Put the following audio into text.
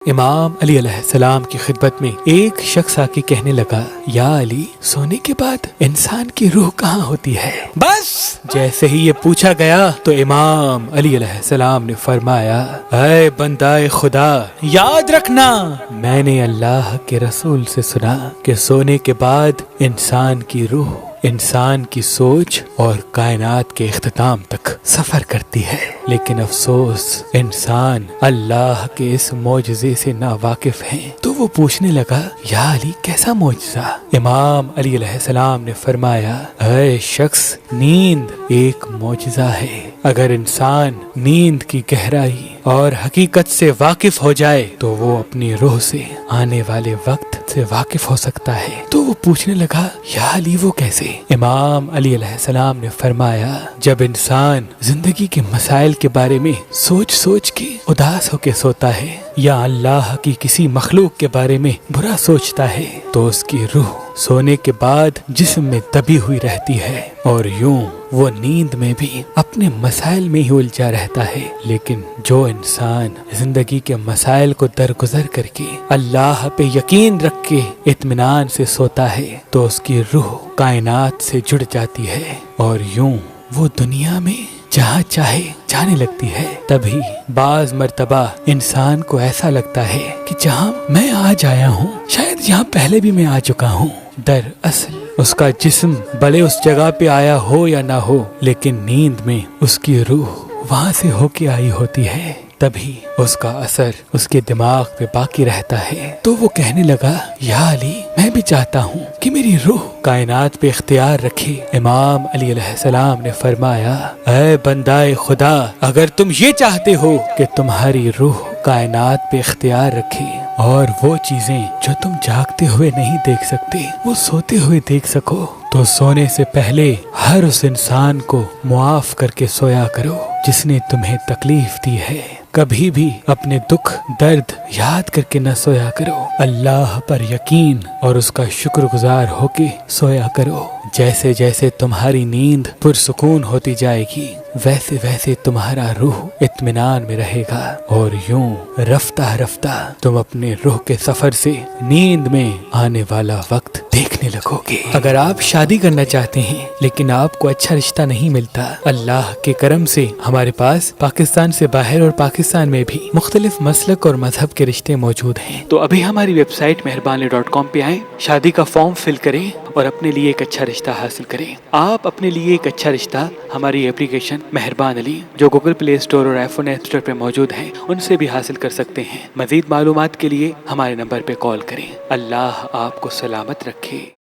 امام علی علیہ السلام کی خدمت میں ایک شخص آ کے کہنے لگا، یا علی، سونے کے بعد انسان کی روح کہاں ہوتی ہے؟ بس جیسے ہی یہ پوچھا گیا تو امام علی علیہ السلام نے فرمایا، اے بندہ خدا، یاد رکھنا، میں نے اللہ کے رسول سے سنا کہ سونے کے بعد انسان کی روح انسان کی سوچ اور کائنات کے اختتام تک سفر کرتی ہے، لیکن افسوس انسان اللہ کے اس معجزے سے ناواقف ہیں۔ تو وہ پوچھنے لگا، یا علی، کیسا معجزہ؟ امام علی علیہ السلام نے فرمایا، اے شخص، نیند ایک معجزہ ہے۔ اگر انسان نیند کی گہرائی اور حقیقت سے واقف ہو جائے تو وہ اپنی روح سے آنے والے وقت سے واقف ہو سکتا ہے۔ تو وہ پوچھنے لگا، یا علی، وہ کیسے؟ امام علی علیہ السلام نے فرمایا، جب انسان زندگی کے مسائل کے بارے میں سوچ سوچ کے اداس ہو کے سوتا ہے یا اللہ کی کسی مخلوق کے بارے میں برا سوچتا ہے تو اس کی روح سونے کے بعد جسم میں دبی ہوئی رہتی ہے، اور یوں وہ نیند میں بھی اپنے مسائل میں ہی الجھا رہتا ہے۔ لیکن جو انسان زندگی کے مسائل کو درگزر کر کے اللہ پہ یقین رکھ کے اطمینان سے سوتا ہے تو اس کی روح کائنات سے جڑ جاتی ہے، اور یوں وہ دنیا میں جہاں چاہے جانے لگتی ہے۔ تبھی بعض مرتبہ انسان کو ایسا لگتا ہے کہ جہاں میں آج آیا ہوں شاید یہاں پہلے بھی میں آ چکا ہوں۔ دراصل اس کا جسم بھلے اس جگہ پہ آیا ہو یا نہ ہو، لیکن نیند میں اس کی روح وہاں سے ہو کے آئی ہوتی ہے، تبھی اس کا اثر اس کے دماغ پہ باقی رہتا ہے۔ تو وہ کہنے لگا، یا علی، میں بھی چاہتا ہوں کہ میری روح کائنات پہ اختیار رکھے۔ امام علی علیہ السلام نے فرمایا، اے بندہ خدا، اگر تم یہ چاہتے ہو کہ تمہاری روح کائنات پہ اختیار رکھے اور وہ چیزیں جو تم جاگتے ہوئے نہیں دیکھ سکتے وہ سوتے ہوئے دیکھ سکو، تو سونے سے پہلے ہر اس انسان کو معاف کر کے سویا کرو جس نے تمہیں تکلیف دی ہے۔ کبھی بھی اپنے دکھ درد یاد کر کے نہ سویا کرو، اللہ پر یقین اور اس کا شکر گزار ہو کے سویا کرو۔ جیسے جیسے تمہاری نیند پرسکون ہوتی جائے گی ویسے ویسے تمہارا روح اطمینان میں رہے گا، اور یوں رفتہ رفتہ تم اپنے روح کے سفر سے نیند میں آنے والا وقت دیکھنے لگو گے۔ اگر آپ شادی کرنا چاہتے ہیں لیکن آپ کو اچھا رشتہ نہیں ملتا، اللہ کے کرم سے ہمارے پاس پاکستان سے باہر اور پاکستان میں بھی مختلف مسلک اور مذہب کے رشتے موجود ہیں، تو ابھی ہماری ویب سائٹ مہربان.com پہ آئیں، شادی کا فارم فل کریں اور اپنے لیے ایک اچھا رشتہ حاصل کریں۔ آپ اپنے لیے ایک اچھا رشتہ ہماری اپلیکیشن مہربان علی جو گوگل پلے اسٹور اور آئی فون ایپ اسٹور پہ موجود ہے ان سے بھی حاصل کر سکتے ہیں۔ مزید معلومات کے لیے ہمارے نمبر پہ کال کریں۔ اللہ آپ کو سلامت رکھے۔